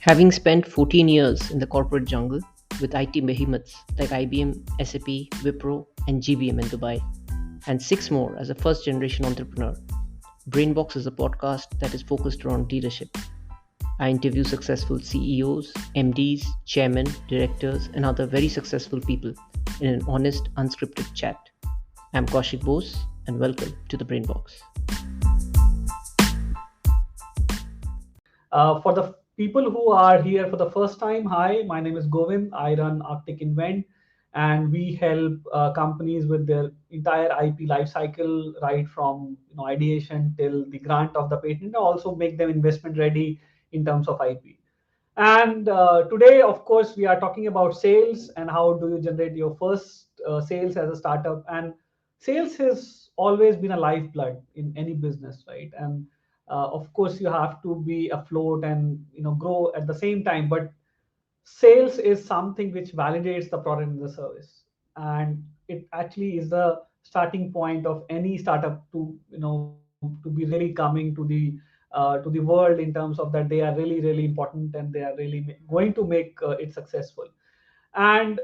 Having spent 14 years in the corporate jungle with IT behemoths like IBM, SAP, Wipro, and GBM in Dubai, and 6 more as a first generation entrepreneur, Brainbox is a podcast that is focused around leadership. I interview successful CEOs, MDs, chairmen, directors, and other very successful people in an honest, unscripted chat. I'm Kaushik Bose, and welcome to the Brainbox. For the people who are here for the first time, hi, my name is Govind. I run Arctic Invent, and we help companies with their entire IP life cycle, right from ideation till the grant of the patent, and also make them investment ready in terms of IP. And today, of course, we are talking about sales and how do you generate your first sales as a startup. And sales has always been a lifeblood in any business, right? And of course, you have to be afloat and grow at the same time. But sales is something which validates the product and the service, and it actually is the starting point of any startup to to be really coming to the world in terms of that they are really important and they are really going to make it successful. And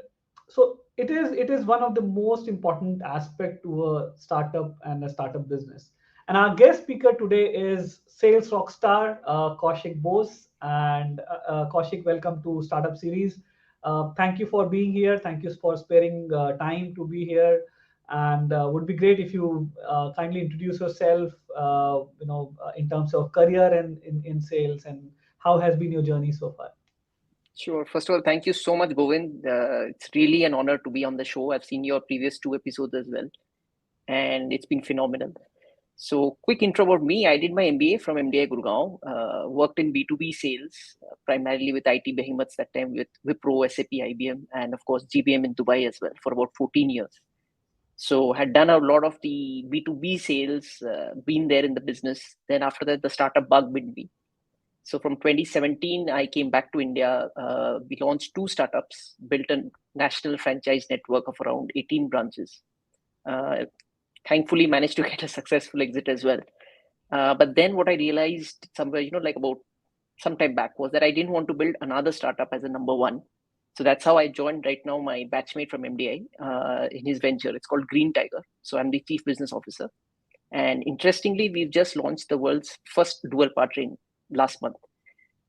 so it is one of the most important aspect to a startup and a startup business. And our guest speaker today is sales rockstar Kaushik Bose. And Kaushik, welcome to Startup Series. Thank you for being here. Thank you for sparing time to be here. And would be great if you kindly introduce yourself, in terms of career and in sales, and how has been your journey so far. Sure. First of all, thank you so much, Govind. It's really an honor to be on the show. I've seen your previous 2 episodes as well, and it's been phenomenal. So, quick intro about me. I did my MBA from MDI Gurgaon, worked in B2B sales, primarily with IT behemoths that time with Wipro, SAP, IBM, and of course, GBM in Dubai as well for about 14 years. So, had done a lot of the B2B sales, been there in the business. Then after that, the startup bug bit me. So from 2017, I came back to India. We launched 2 startups, built a national franchise network of around 18 branches. Thankfully, managed to get a successful exit as well. But then what I realized somewhere, like about some time back, was that I didn't want to build another startup as a number one. So that's how I joined right now my batchmate from MDI in his venture. It's called Green Tiger. So I'm the chief business officer. And interestingly, we've just launched the world's first dual powertrain last month.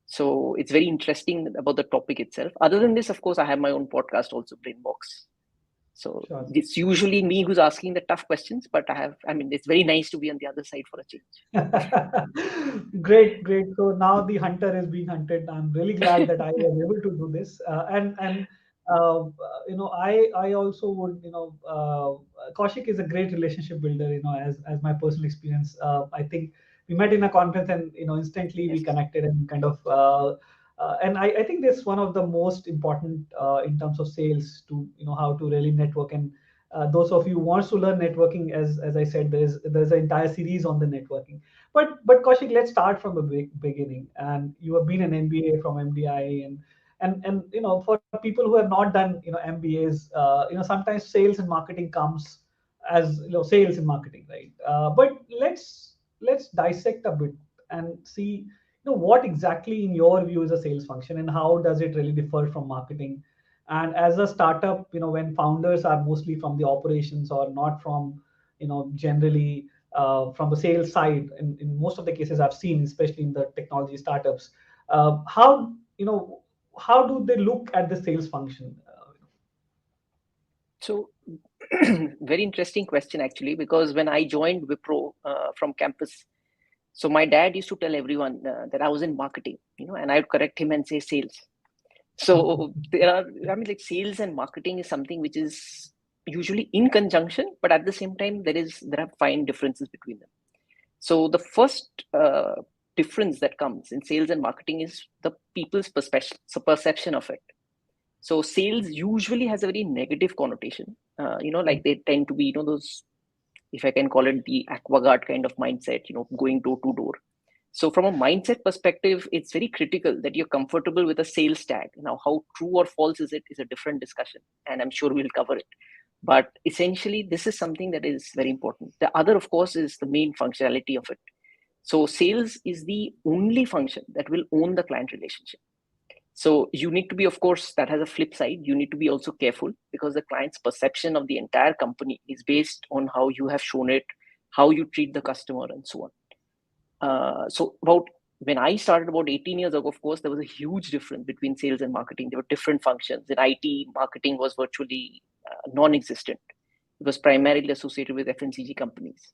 So it's very interesting about the topic itself. Other than this, of course, I have my own podcast also, Brainbox. So Sure. it's usually me who's asking the tough questions, but it's very nice to be on the other side for a change. Great. So now the hunter is being hunted. I'm really glad that I was able to do this. And I also would Kaushik is a great relationship builder. As my personal experience, I think we met in a conference and instantly we Yes. connected and kind of. And I think that's one of the most important in terms of sales to how to really network. And those of you who wants to learn networking, as I said, there's an entire series on the networking. But Kaushik, let's start from the beginning. And you have been an MBA from MDI, and for people who have not done MBAs, sometimes sales and marketing comes as sales and marketing, right? But let's dissect a bit and see what exactly in your view is a sales function and how does it really differ from marketing. And as a startup, when founders are mostly from the operations or not from generally from the sales side, in most of the cases I've seen, especially in the technology startups, how how do they look at the sales function? So very interesting question, actually, because when I joined Wipro from campus, so my dad used to tell everyone that I was in marketing, and I would correct him and say sales. So there are, like sales and marketing is something which is usually in conjunction, but at the same time, there are fine differences between them. So the first difference that comes in sales and marketing is the people's perception of it. So sales usually has a very negative connotation. Like they tend to be, those, if I can call it the aquaguard kind of mindset, going door to door. So from a mindset perspective, it's very critical that you're comfortable with a sales tag. Now, how true or false is it is a different discussion, and I'm sure we'll cover it. But essentially, this is something that is very important. The other, of course, is the main functionality of it. So sales is the only function that will own the client relationship. So you need to be, of course, that has a flip side. You need to be also careful because the client's perception of the entire company is based on how you have shown it, how you treat the customer, and so on. So about when I started about 18 years ago, of course, there was a huge difference between sales and marketing. There were different functions. In IT, marketing was virtually non-existent. It was primarily associated with FMCG companies.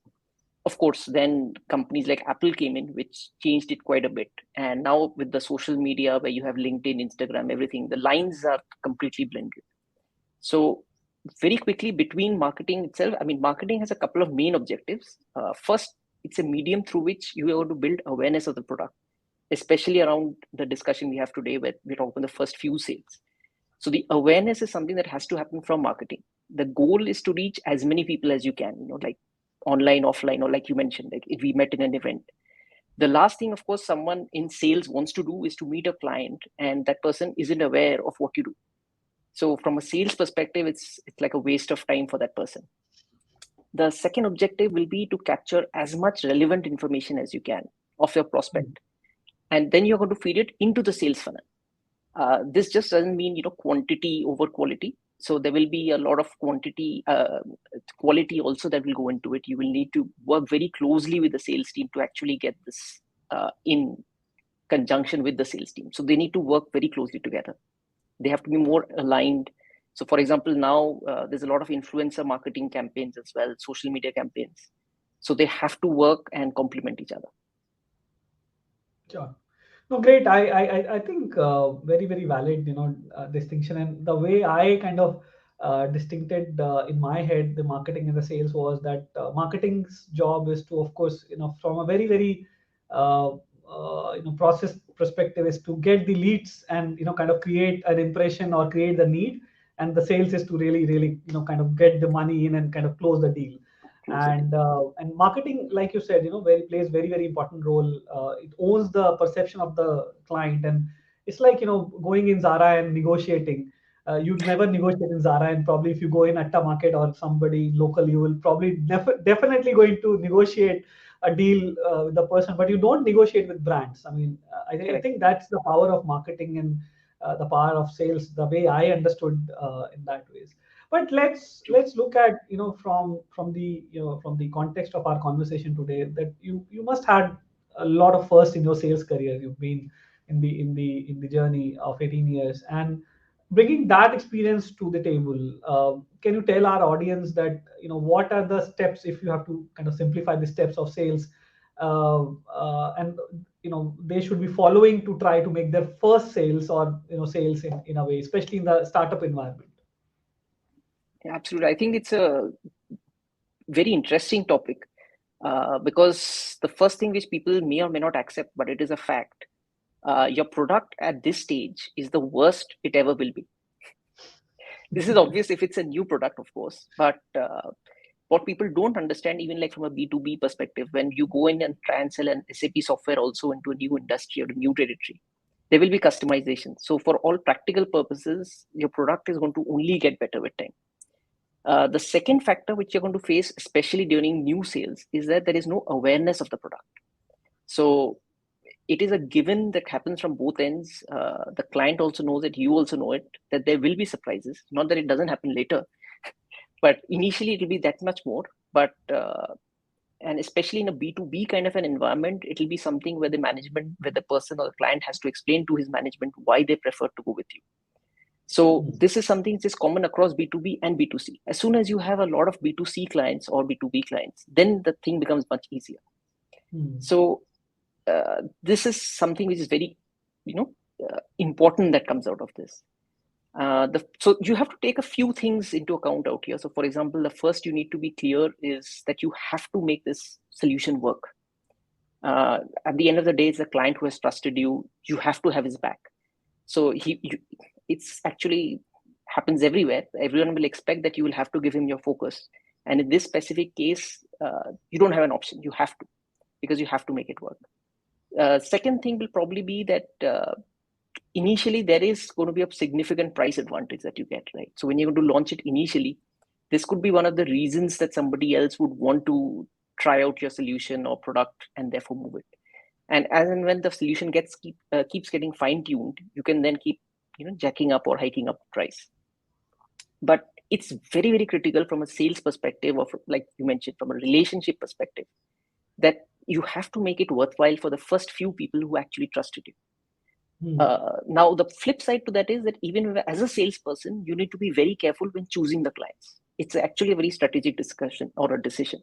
Of course, then companies like Apple came in, which changed it quite a bit. And now with the social media where you have LinkedIn, Instagram, everything, the lines are completely blended. So very quickly between marketing itself, I mean, marketing has a couple of main objectives. First, it's a medium through which you are going to build awareness of the product, especially around the discussion we have today where we talk about the first few sales. So the awareness is something that has to happen from marketing. The goal is to reach as many people as you can, like online, offline, or like you mentioned, like if we met in an event. The last thing, of course, someone in sales wants to do is to meet a client and that person isn't aware of what you do. So from a sales perspective, it's like a waste of time for that person. The second objective will be to capture as much relevant information as you can of your prospect. And then you're going to feed it into the sales funnel. This just doesn't mean, quantity over quality. So there will be a lot of quality also that will go into it. You will need to work very closely with the sales team to actually get this in conjunction with the sales team. So they need to work very closely together. They have to be more aligned. So for example, now there's a lot of influencer marketing campaigns as well, social media campaigns. So they have to work and complement each other. Sure. No, great. I think very, very valid, distinction. And the way I kind of distincted in my head the marketing and the sales was that marketing's job is to, of course, from a very, very process perspective is to get the leads and kind of create an impression or create the need, and the sales is to really, really kind of get the money in and kind of close the deal. And marketing, like you said, plays very, very important role. It owns the perception of the client, and it's like going in Zara and negotiating. You'd never negotiate in Zara, and probably if you go in Atta Market or somebody local, you will probably definitely going to negotiate a deal with the person, but you don't negotiate with brands. I mean, I think that's the power of marketing and the power of sales, the way I understood in that ways. But let's look at from the context of our conversation today that you must have a lot of firsts in your sales career. You've been in the journey of 18 years, and bringing that experience to the table. Can you tell our audience that what are the steps, if you have to kind of simplify the steps of sales, and they should be following to try to make their first sales or sales in a way, especially in the startup environment? Absolutely. I think it's a very interesting topic because the first thing which people may or may not accept, but it is a fact, your product at this stage is the worst it ever will be. This is obvious if it's a new product, of course, but what people don't understand, even like from a B2B perspective, when you go in and try and sell an SAP software also into a new industry or a new territory, there will be customization. So for all practical purposes, your product is going to only get better with time. The second factor which you're going to face, especially during new sales, is that there is no awareness of the product. So it is a given that happens from both ends. The client also knows it, you also know it, that there will be surprises. Not that it doesn't happen later, but initially it will be that much more. But and especially in a B2B kind of an environment, it will be something where the management, where the person or the client has to explain to his management why they prefer to go with you. So this is something that is common across B2B and B2C. As soon as you have a lot of B2C clients or B2B clients, then the thing becomes much easier. So this is something which is very, important that comes out of this. So you have to take a few things into account out here. So for example, the first you need to be clear is that you have to make this solution work. At the end of the day, it's the client who has trusted you. You have to have his back. So it's actually happens everywhere. Everyone will expect that you will have to give him your focus. And in this specific case, you don't have an option. You have to, because you have to make it work. Second thing will probably be that initially there is going to be a significant price advantage that you get, right? So when you're going to launch it initially, this could be one of the reasons that somebody else would want to try out your solution or product and therefore move it. And as and when the solution keeps getting fine tuned, you can then keep jacking up or hiking up price. But it's very, very critical from a sales perspective, or like you mentioned, from a relationship perspective, that you have to make it worthwhile for the first few people who actually trusted you. Now, the flip side to that is that even as a salesperson, you need to be very careful when choosing the clients. It's actually a very strategic discussion or a decision.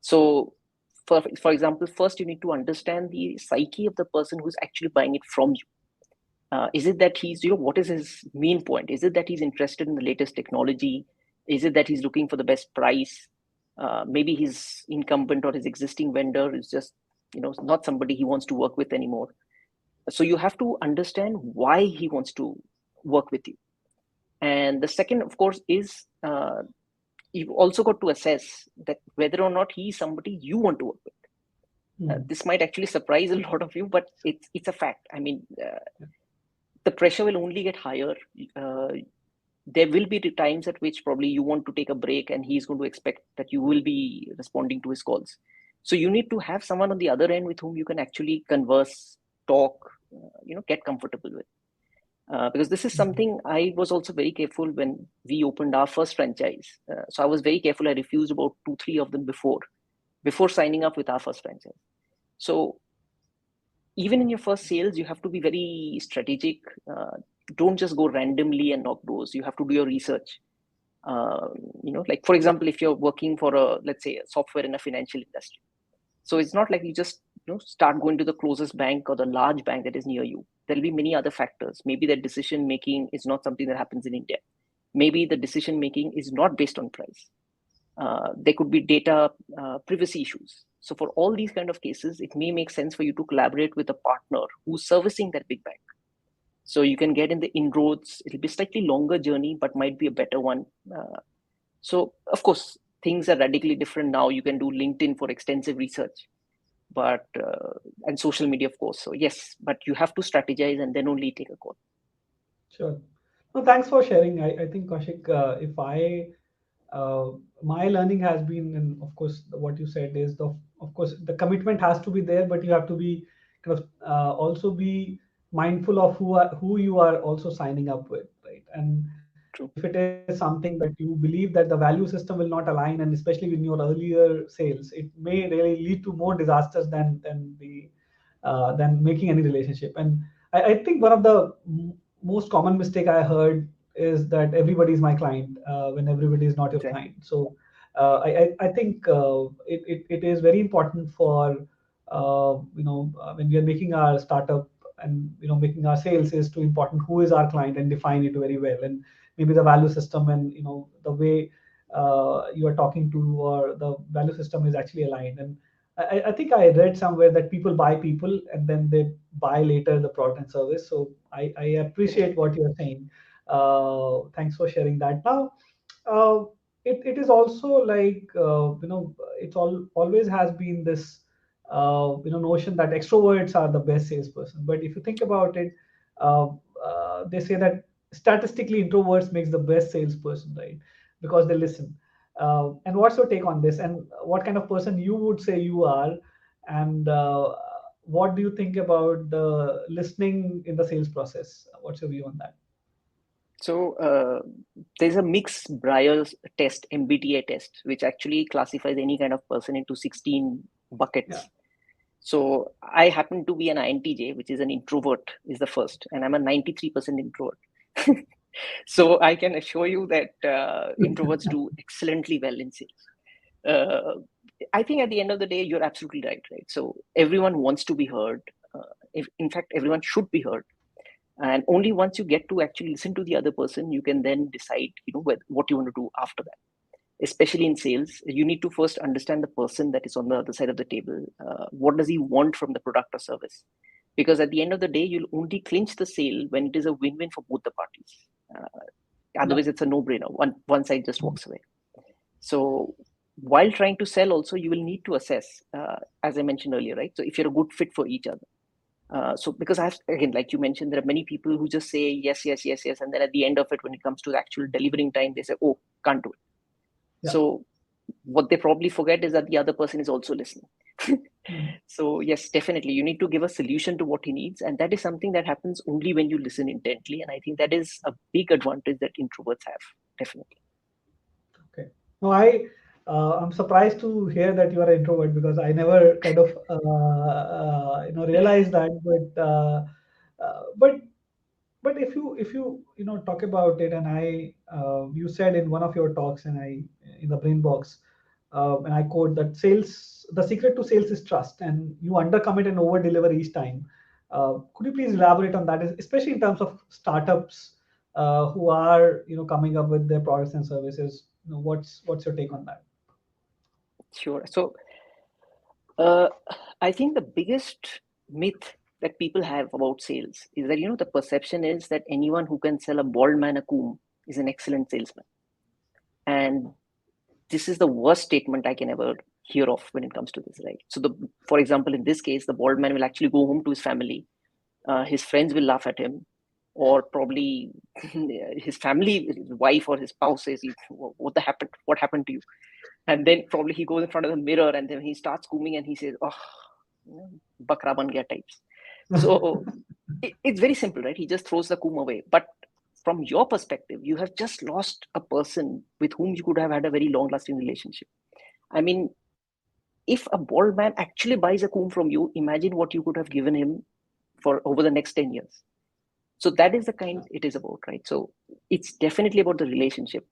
So, for example, first you need to understand the psyche of the person who's actually buying it from you. Is it that he's, what is his main point? Is it that he's interested in the latest technology? Is it that he's looking for the best price? Maybe his incumbent or his existing vendor is just, not somebody he wants to work with anymore. So you have to understand why he wants to work with you. And the second, of course, is you've also got to assess that whether or not he's somebody you want to work with. This might actually surprise a lot of you, but it's a fact. I mean, the pressure will only get higher. There will be the times at which probably you want to take a break and he's going to expect that you will be responding to his calls. So you need to have someone on the other end with whom you can actually converse, talk, get comfortable with. Because this is something I was also very careful when we opened our first franchise. So I was very careful. I refused about 2-3 of them before signing up with our first franchise. So even in your first sales, you have to be very strategic. Don't just go randomly and knock doors. You have to do your research. Like for example, if you're working for let's say a software in a financial industry. So it's not like you just start going to the closest bank or the large bank that is near you. There'll be many other factors. Maybe the decision making is not something that happens in India. Maybe the decision making is not based on price. There could be data privacy issues. So for all these kind of cases, it may make sense for you to collaborate with a partner who's servicing that big bank. So you can get in the inroads. It'll be a slightly longer journey, but might be a better one. So of course, things are radically different now. You can do LinkedIn for extensive research, but and social media, of course. So yes, but you have to strategize and then only take a call. Sure. No, thanks for sharing. I think Kaushik, if my learning has been, and of course, what you said is of course, the commitment has to be there, but you have to be kind of also be mindful of who you are also signing up with, right? And True. if it is something that you believe that the value system will not align, and especially in your earlier sales, it may really lead to more disasters than making any relationship. And I think one of the most common mistake I heard is that everybody is my client when everybody is not your client. So I think it is very important for when we are making our startup and making our sales, is too important who is our client and define it very well, and maybe the value system and the way you are talking to, or the value system is actually aligned. And I think I read somewhere that people buy people and then they buy later the product and service. So I appreciate what you're saying. Thanks for sharing that. Now, it is also like it's always has been this notion that extroverts are the best salesperson. But if you think about it, they say that statistically introverts makes the best salesperson, right? Because they listen. And what's your take on this? And what kind of person you would say you are? And what do you think about the listening in the sales process? What's your view on that? So there's a mixed Breyer's test, MBTI test, which actually classifies any kind of person into 16 buckets. Yeah. So I happen to be an INTJ, which is an introvert, is the first, and I'm a 93% introvert. So I can assure you that introverts do excellently well in sales. I think at the end of the day, you're absolutely right? So everyone wants to be heard. In fact, everyone should be heard. And only once you get to actually listen to the other person, you can then decide, what you want to do after that. Especially in sales, you need to first understand the person that is on the other side of the table. What does he want from the product or service? Because at the end of the day, you'll only clinch the sale when it is a win-win for both the parties. Otherwise, it's a no-brainer. One side just walks away. So while trying to sell also, you will need to assess, as I mentioned earlier, right? So if you're a good fit for each other. So because again, like you mentioned, there are many people who just say yes, yes, yes, yes. And then at the end of it, when it comes to the actual delivering time, they say, oh, can't do it. Yeah. So what they probably forget is that the other person is also listening. So yes, definitely, you need to give a solution to what he needs, and that is something that happens only when you listen intently. And I think that is a big advantage that introverts have, definitely. Okay. No, I'm surprised to hear that you are an introvert because I never kind of realized that. But but if you talk about it, and you said in one of your talks, and I in the brain box, and I quote that the secret to sales is trust, and you undercommit and over deliver each time. Could you please elaborate on that, especially in terms of startups who are coming up with their products and services? What's your take on that? Sure. So uh, I think the biggest myth that people have about sales is that, the perception is that anyone who can sell a bald man a comb is an excellent salesman. And this is the worst statement I can ever hear of when it comes to this, right? So, for example, in this case, the bald man will actually go home to his family. His friends will laugh at him, or probably his family, his wife or his spouse says, "What the happened? What happened to you?" And then probably he goes in front of the mirror and then he starts combing and he says, "Oh, bakra ban gaya" types. So it's very simple, right? He just throws the comb away. But from your perspective, you have just lost a person with whom you could have had a very long lasting relationship. I mean, if a bald man actually buys a comb from you, imagine what you could have given him for over the next 10 years. So that is the kind it is about, right? So it's definitely about the relationship.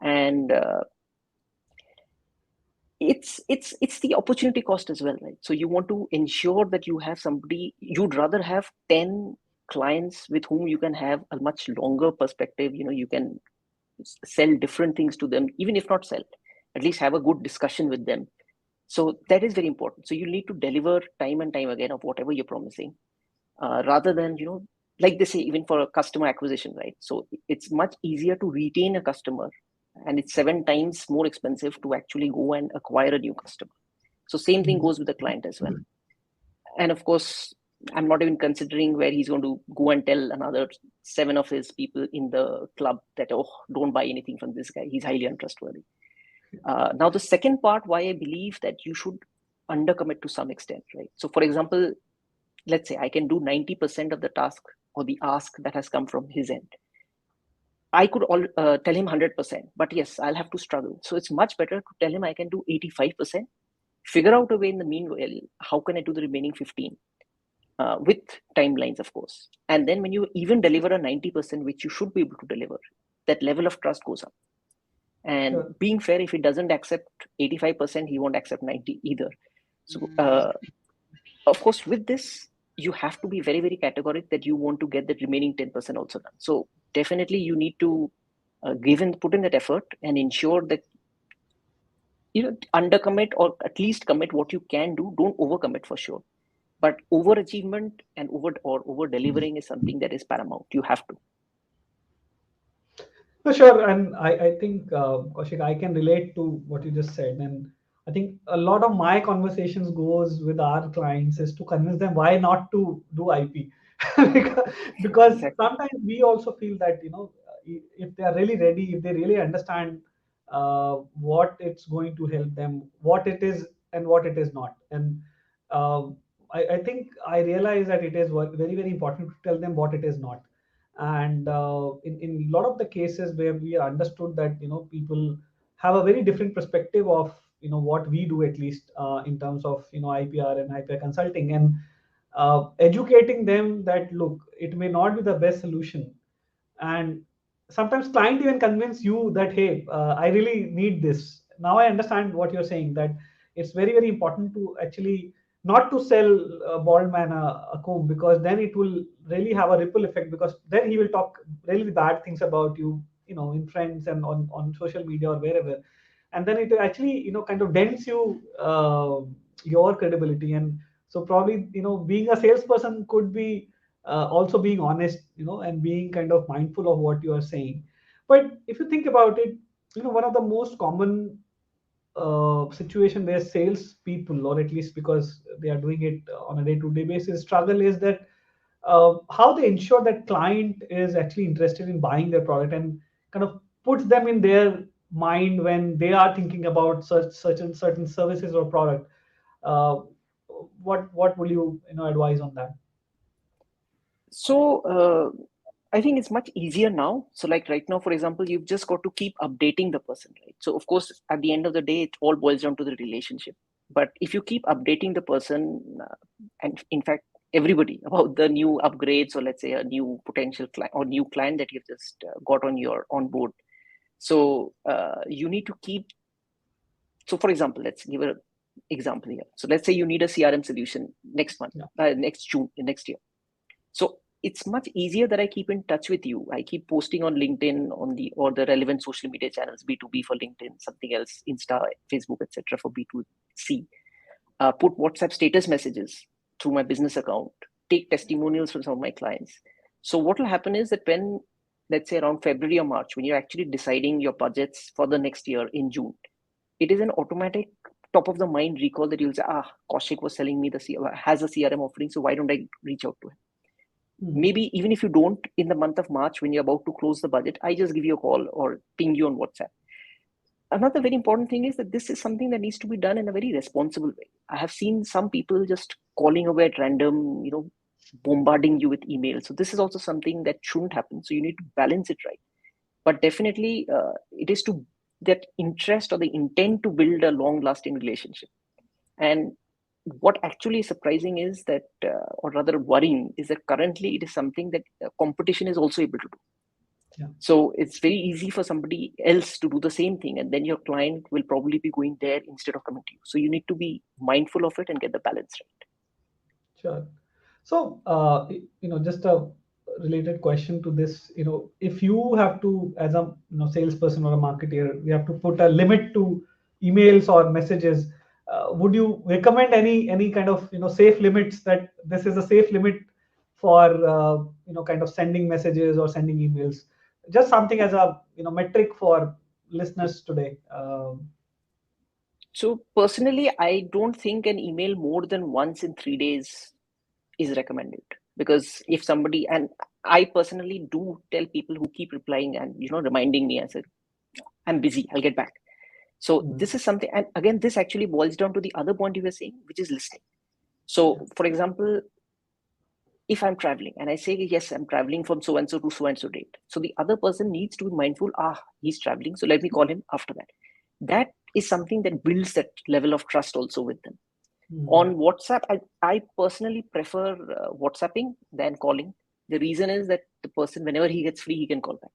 And it's the opportunity cost as well, right? So you want to ensure that you have somebody, you'd rather have 10 clients with whom you can have a much longer perspective. You can sell different things to them, even if not sell, at least have a good discussion with them. So that is very important. So you need to deliver time and time again of whatever you're promising, rather than, like they say, even for a customer acquisition, right? So it's much easier to retain a customer, and it's 7 times more expensive to actually go and acquire a new customer. So same thing goes with the client as well. And of course, I'm not even considering where he's going to go and tell another 7 of his people in the club that, oh, don't buy anything from this guy, he's highly untrustworthy. Now the second part why I believe that you should undercommit to some extent, right? So for example, let's say I can do 90% of the task or the ask that has come from his end. I could tell him 100%, but yes, I'll have to struggle. So it's much better to tell him I can do 85%, figure out a way in the meanwhile, how can I do the remaining 15, with timelines, of course. And then when you even deliver a 90%, which you should be able to deliver, that level of trust goes up. And Sure. being fair, if he doesn't accept 85%, he won't accept 90 either. So, of course, with this, you have to be very, very categoric that you want to get the remaining 10% also done. So definitely you need to put in that effort and ensure that undercommit or at least commit what you can do. Don't overcommit for sure. But overachievement and over delivering is something that is paramount. You have to. No, sure, and I think Kaushik, I can relate to what you just said, and I think a lot of my conversations goes with our clients is to convince them why not to do IP, because Exactly. sometimes we also feel that if they are really ready, if they really understand what it's going to help them, what it is and what it is not, and I think I realize that it is very very important to tell them what it is not. And in a lot of the cases where we understood that people have a very different perspective of what we do, at least in terms of IPR and IPR consulting, and educating them that look, it may not be the best solution, and sometimes client even convince you that, hey, I really need this. Now I understand what you're saying, that it's very very important to actually not to sell a bald man a comb, because then it will really have a ripple effect, because then he will talk really bad things about you, in friends and on social media or wherever, and then it actually kind of dents you, your credibility. And so probably being a salesperson could be also being honest, and being kind of mindful of what you are saying. But if you think about it, one of the most common situation where sales people, or at least because they are doing it on a day-to-day basis, struggle is that how they ensure that client is actually interested in buying their product and kind of puts them in their mind when they are thinking about certain services or product? Uh, what will you advise on that? So I think it's much easier now. So like right now, for example, you've just got to keep updating the person, right? So of course, at the end of the day, it all boils down to the relationship. But if you keep updating the person, and in fact, everybody about the new upgrades, or let's say a new potential client or new client that you've just got on board. So you need to keep. So for example, let's give an example here. So let's say you need a CRM solution next month, next June, next year. So it's much easier that I keep in touch with you. I keep posting on LinkedIn or the relevant social media channels, B2B for LinkedIn, something else, Insta, Facebook, etc. for B2C. Put WhatsApp status messages through my business account. Take testimonials from some of my clients. So what will happen is that when, let's say around February or March, when you're actually deciding your budgets for the next year in June, it is an automatic top of the mind recall that you'll say, Kaushik was telling me has a CRM offering, so why don't I reach out to him? Maybe even if you don't in the month of March, when you're about to close the budget, I just give you a call or ping you on WhatsApp. Another very important thing is that this is something that needs to be done in a very responsible way. I have seen some people just calling away at random, bombarding you with emails. So this is also something that shouldn't happen. So you need to balance it right. But definitely it is to that interest or the intent to build a long-lasting relationship. And what actually is surprising is that, or rather worrying, is that currently it is something that competition is also able to do. Yeah. So it's very easy for somebody else to do the same thing, and then your client will probably be going there instead of coming to you. So you need to be mindful of it and get the balance right. Sure. So, just a related question to this, if you have to, as a salesperson or a marketer, you have to put a limit to emails or messages. Would you recommend any kind of safe limits, that this is a safe limit for kind of sending messages or sending emails? Just something as a metric for listeners today. So personally, I don't think an email more than once in 3 days is recommended, because if somebody, and I personally do tell people who keep replying and reminding me, I said, I'm busy, I'll get back. So this is something, and again, this actually boils down to the other point you were saying, which is listening. So for example, if I'm traveling and I say, yes, I'm traveling from so and so to so and so date, so the other person needs to be mindful, he's traveling, so let me call him after that. That is something that builds that level of trust also with them. On WhatsApp, I personally prefer WhatsApping than calling. The reason is that the person, whenever he gets free, he can call back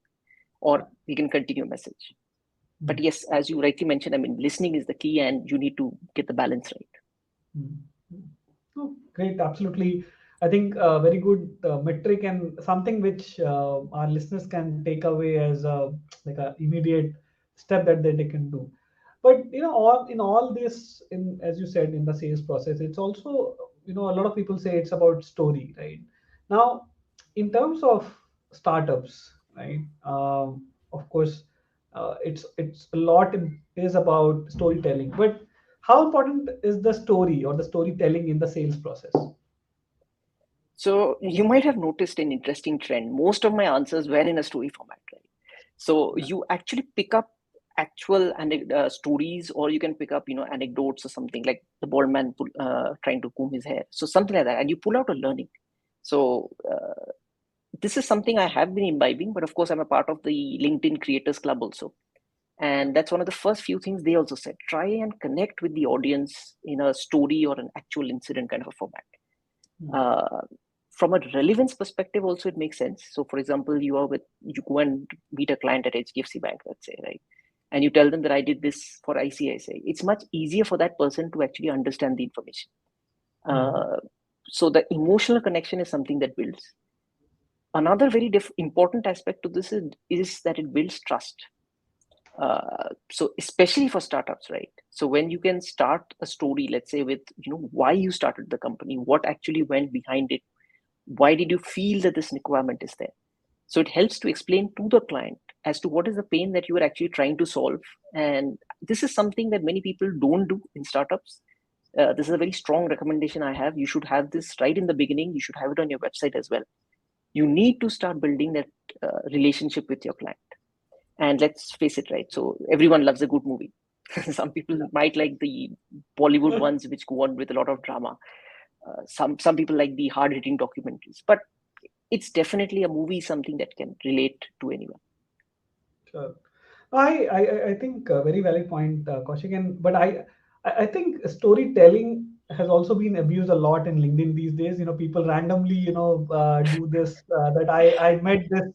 or he can continue a message. But yes, as you rightly mentioned, I mean, listening is the key, and you need to get the balance right. Oh, great, absolutely. I think a very good metric, and something which our listeners can take away as like a immediate step that they can do. But all this, in as you said, in the sales process, it's also a lot of people say it's about story, right? Now, in terms of startups, right? Of course, it's a lot is about storytelling, but how important is the story or the storytelling in the sales process? So you might have noticed an interesting trend. Most of my answers were in a story format, right? So you actually pick up actual stories, or you can pick up anecdotes or something, like the bald man trying to comb his hair, so something like that, and you pull out a learning. So this is something I have been imbibing, but of course I'm a part of the LinkedIn Creators Club also. And that's one of the first few things they also said. Try and connect with the audience in a story or an actual incident kind of a format. From a relevance perspective, also it makes sense. So, for example, you go and meet a client at HDFC Bank, let's say, right? And you tell them that I did this for ICICI. It's much easier for that person to actually understand the information. So the emotional connection is something that builds. Another very important aspect to this is that it builds trust. So especially for startups, right? So when you can start a story, let's say with why you started the company, what actually went behind it, why did you feel that this requirement is there? So it helps to explain to the client as to what is the pain that you are actually trying to solve. And this is something that many people don't do in startups. This is a very strong recommendation I have. You should have this right in the beginning. You should have it on your website as well. You need to start building that relationship with your client. And let's face it, right? So everyone loves a good movie. Some people might like the Bollywood ones, which go on with a lot of drama. Some people like the hard hitting documentaries, but it's definitely a movie, something that can relate to anyone. Sure. I think a very valid point, Kaushik. But I think storytelling has also been abused a lot in LinkedIn these days. People randomly, do this, that I met this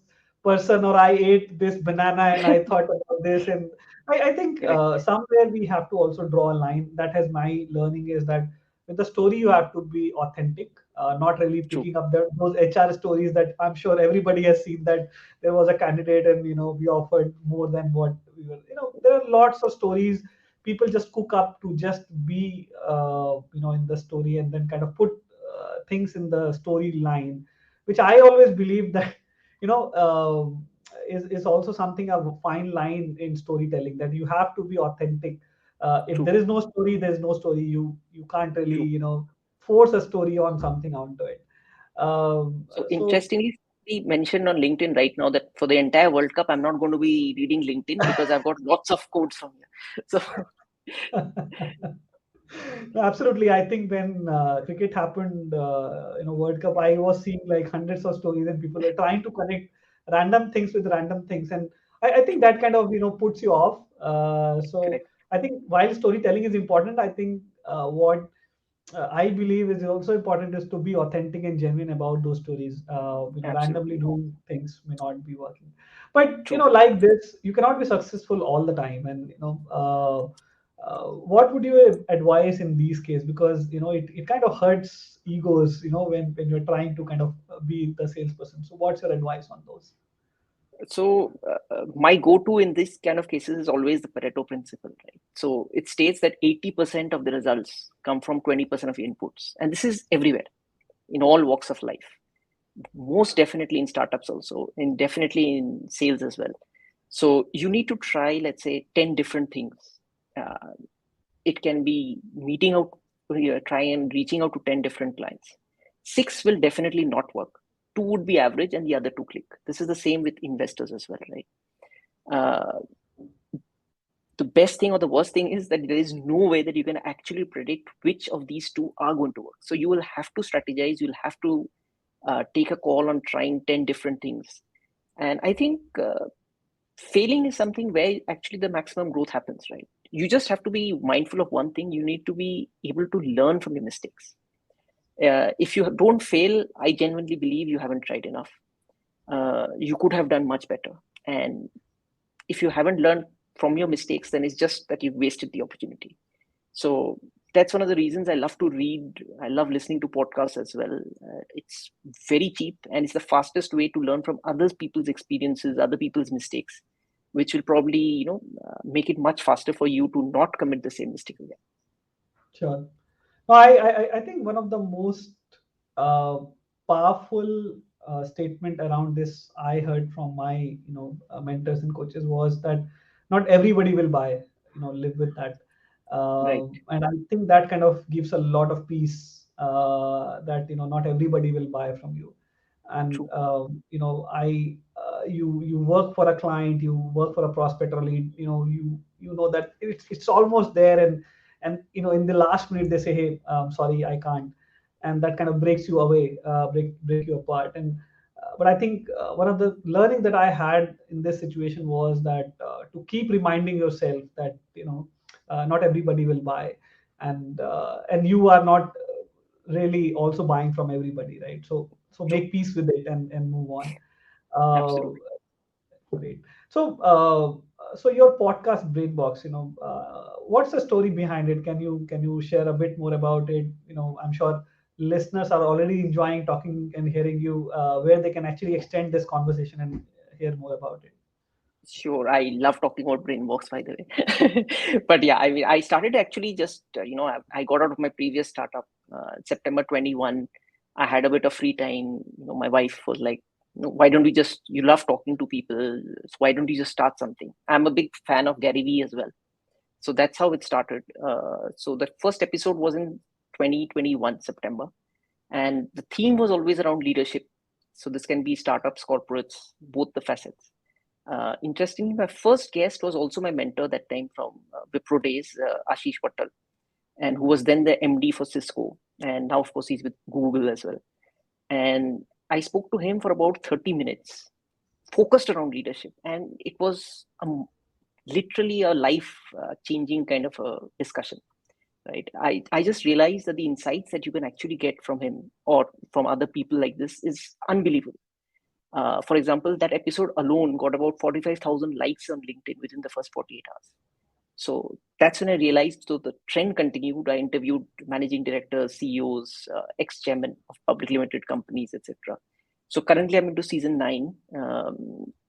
person, or I ate this banana and I thought about this. And I think Correct. somewhere we have to also draw a line. That has my learning is that with the story you have to be authentic, not really True. picking up those HR stories that I'm sure everybody has seen, that there was a candidate and we offered more than what we were. There are lots of stories people just cook up to just be in the story, and then kind of put things in the storyline, which I always believe that you know is also something of a fine line in storytelling, that you have to be authentic. If True. there is no story, there's no story. You can't really True. force a story on something onto it. So So interestingly, we mentioned on LinkedIn right now that for the entire World Cup, I'm not going to be reading LinkedIn because I've got lots of quotes from here. So No, absolutely. I think when cricket happened, World Cup, I was seeing like hundreds of stories, and people were trying to connect random things with random things, and I think true. that kind of puts you off. So Correct. I think while storytelling is important, I think what I believe is also important is to be authentic and genuine about those stories. Randomly Absolutely. doing things may not be working, but True. like this, you cannot be successful all the time. And what would you advise in these cases? Because it kind of hurts egos. When you're trying to kind of be the salesperson. So what's your advice on those? So my go-to in this kind of cases is always the Pareto principle, right? So it states that 80% of the results come from 20% of inputs, and this is everywhere in all walks of life. Most definitely in startups also, and definitely in sales as well. So you need to try, let's say, 10 different things. Uh, it can be meeting out, try and reaching out to 10 different clients. Six will definitely not work. Two would be average, and the other two click. This is the same with investors as well, right? Uh, the best thing or the worst thing is that there is no way that you can actually predict which of these two are going to work. So you will have to strategize. You'll have to take a call on trying 10 different things. And I think failing is something where actually the maximum growth happens, right? You just have to be mindful of one thing. You need to be able to learn from your mistakes. If you don't fail, I genuinely believe you haven't tried enough. You could have done much better. And if you haven't learned from your mistakes, then it's just that you've wasted the opportunity. So that's one of the reasons I love to read. I love listening to podcasts as well. It's very cheap, and it's the fastest way to learn from other people's experiences, other people's mistakes, which will probably make it much faster for you to not commit the same mistake again. Sure. No, I think one of the most uh, powerful statement around this I heard from my mentors and coaches was that not everybody will buy. Live with that, Right. and I think that kind of gives a lot of peace, that not everybody will buy from you. And True. you work for a client, you work for a prospect or lead. You know that it's almost there, and in the last minute they say, hey, sorry, I can't. And that kind of breaks you away, break you apart. And but I think one of the learning that I had in this situation was that to keep reminding yourself that not everybody will buy, and you are not really also buying from everybody, right? So True. make peace with it, and move on. uh, Absolutely. Great. So your podcast Brainbox, what's the story behind it? Can you share a bit more about it? I'm sure listeners are already enjoying talking and hearing you, where they can actually extend this conversation and hear more about it. Sure. I love talking about Brainbox, by the way. But yeah, I mean, I started actually just, I got out of my previous startup, September 21. I had a bit of free time. My wife was like, why don't we just, you love talking to people. So why don't you just start something? I'm a big fan of Gary Vee as well. So that's how it started. So the first episode was in 2021, September. And the theme was always around leadership. So this can be startups, corporates, both the facets. Interestingly, my first guest was also my mentor that time from Wipro days, Ashish Patel, and who was then the MD for Cisco. And now, of course, he's with Google as well. And I spoke to him for about 30 minutes, focused around leadership. And it was literally a life changing kind of a discussion, right? I just realized that the insights that you can actually get from him or from other people like this is unbelievable. For example, that episode alone got about 45,000 likes on LinkedIn within the first 48 hours. So that's when I realized, so the trend continued. I interviewed managing directors, CEOs, ex-chairmen of public limited companies, etc. So currently I'm into season 9.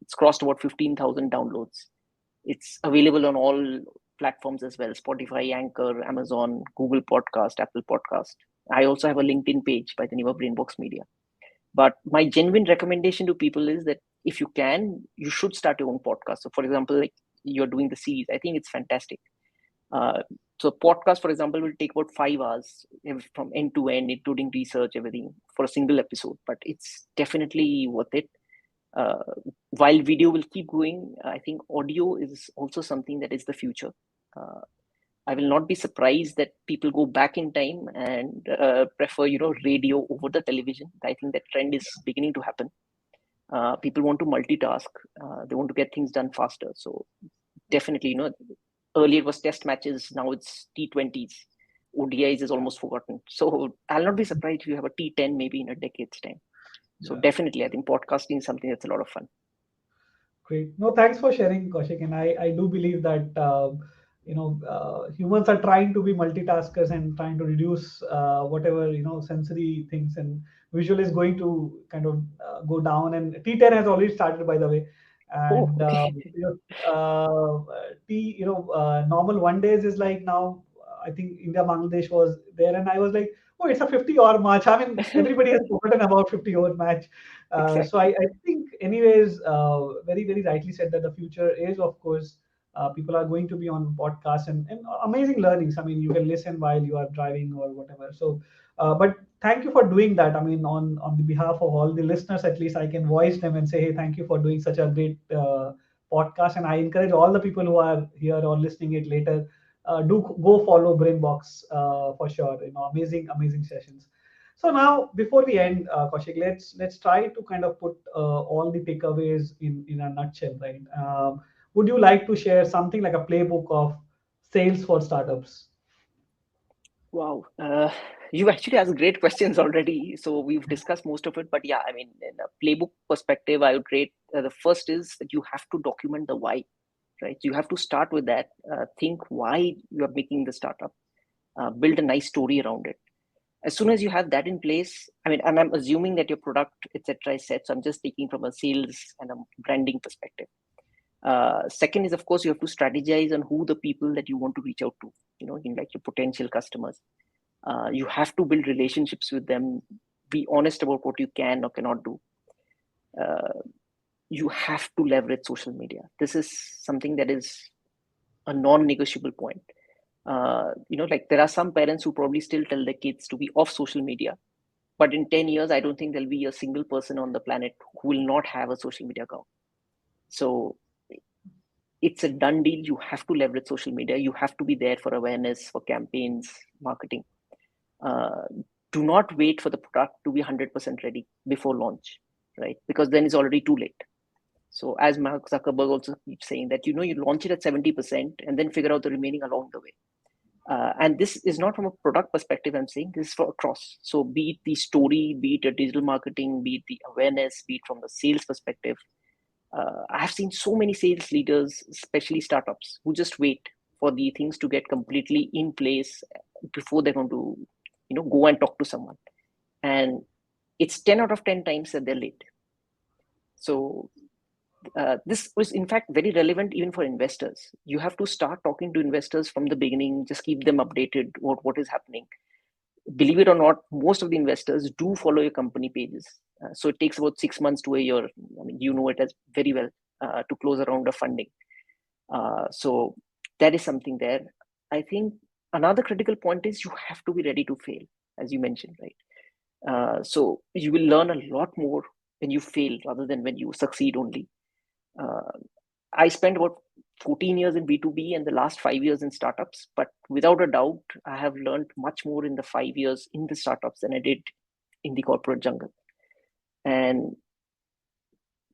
It's crossed about 15,000 downloads. It's available on all platforms as well: Spotify, Anchor, Amazon, Google Podcast, Apple Podcast. I also have a LinkedIn page by the name of Brainbox Media. But my genuine recommendation to people is that if you can, you should start your own podcast. So, for example, like you're doing the series, I think it's fantastic. So, podcast, for example, will take about 5 hours from end to end, including research, everything for a single episode. But it's definitely worth it. While video will keep going, I think audio is also something that is the future. I will not be surprised that people go back in time and prefer, radio over the television. I think that trend is beginning to happen. People want to multitask. They want to get things done faster. So definitely, earlier it was test matches. Now it's T20s. ODIs is almost forgotten. So I'll not be surprised if you have a T10 maybe in a decade's time. So definitely, I think podcasting is something that's a lot of fun. Great. No, thanks for sharing, Kaushik. And I do believe that humans are trying to be multitaskers and trying to reduce whatever sensory things, and visual is going to kind of go down. And T10 has already started, by the way. And Okay. normal 1 days is like now. I think India Bangladesh was there, and I was like, oh, it's a 50-over match. I mean, everybody has forgotten about 50-over match. Exactly. So I think, anyways, very, very rightly said that the future is, of course, people are going to be on podcasts and amazing learnings. I mean, you can listen while you are driving or whatever. So, but thank you for doing that. I mean, on the behalf of all the listeners, at least I can voice them and say, hey, thank you for doing such a great podcast. And I encourage all the people who are here or listening it later, do go follow Brainbox for sure. Amazing, amazing sessions. So now, before we end, Kaushik, let's try to kind of put all the takeaways in a nutshell, right? Would you like to share something like a playbook of sales for startups? Wow. You've actually asked great questions already. So we've discussed most of it. But yeah, I mean, in a playbook perspective, I would rate the first is that you have to document the why, right? You have to start with that. Think why you are making the startup. Build a nice story around it. As soon as you have that in place, I mean, and I'm assuming that your product, etc., is set. So I'm just speaking from a sales and a branding perspective. Second is, of course, you have to strategize on who the people that you want to reach out to, in like your potential customers. You have to build relationships with them, be honest about what you can or cannot do. You have to leverage social media. This is something that is a non-negotiable point. Like there are some parents who probably still tell their kids to be off social media, but in 10 years, I don't think there'll be a single person on the planet who will not have a social media account. So it's a done deal. You have to leverage social media. You have to be there for awareness, for campaigns, marketing. Do not wait for the product to be 100% ready before launch, right? Because then it's already too late. So as Mark Zuckerberg also keeps saying that, you launch it at 70% and then figure out the remaining along the way. And this is not from a product perspective, I'm saying this is for across. So be it the story, be it a digital marketing, be it the awareness, be it from the sales perspective. I have seen so many sales leaders, especially startups, who just wait for the things to get completely in place before they're going to, go and talk to someone. And it's 10 out of 10 times that they're late. So this was in fact very relevant even for investors. You have to start talking to investors from the beginning, just keep them updated what is happening. Believe it or not, most of the investors do follow your company pages. So it takes about 6 months to a year. I mean, it as very well to close a round of funding. So that is something there. I think another critical point is you have to be ready to fail, as you mentioned, right? So you will learn a lot more when you fail rather than when you succeed only. I spent about 14 years in B2B and the last 5 years in startups, but without a doubt, I have learned much more in the 5 years in the startups than I did in the corporate jungle. And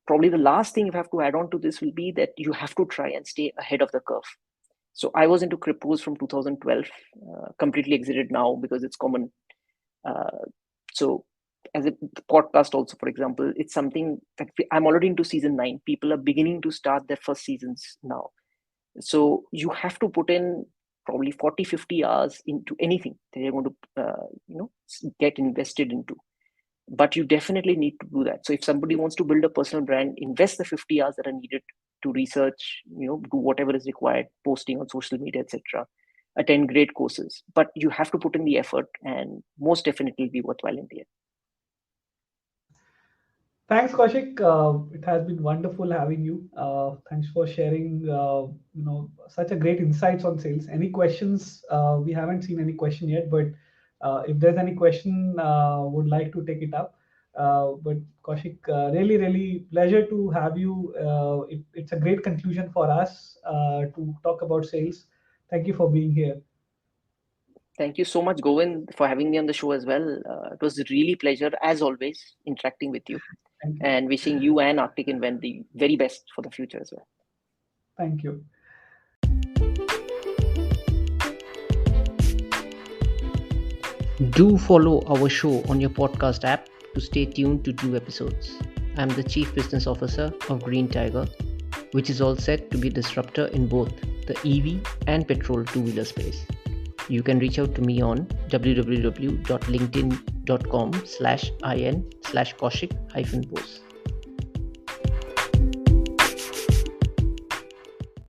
probably the last thing you have to add on to this will be that you have to try and stay ahead of the curve. So I was into cryptos from 2012, completely exited now because it's common. So as a podcast also, for example, it's something that I'm already into season 9. People are beginning to start their first seasons now. So you have to put in probably 40, 50 hours into anything that you're going to, get invested into. But you definitely need to do that. So if somebody wants to build a personal brand, invest the 50 hours that are needed to research, do whatever is required, posting on social media, etc. Attend great courses. But you have to put in the effort, and most definitely be worthwhile in the end. Thanks, Kaushik. It has been wonderful having you. Thanks for sharing, such a great insights on sales. Any questions? We haven't seen any question yet, but if there's any question, would like to take it up. But Kaushik, really, really pleasure to have you. It's a great conclusion for us to talk about sales. Thank you for being here. Thank you so much, Govind, for having me on the show as well. It was a really pleasure, as always, interacting with you. Thank you. And wishing you and Arctic Invent the very best for the future as well. Thank you. Do follow our show on your podcast app to stay tuned to new episodes. I'm the Chief Business Officer of Green Tiger, which is all set to be a disruptor in both the EV and petrol two-wheeler space. You can reach out to me on www.linkedin.com/in/Kaushik-Bose.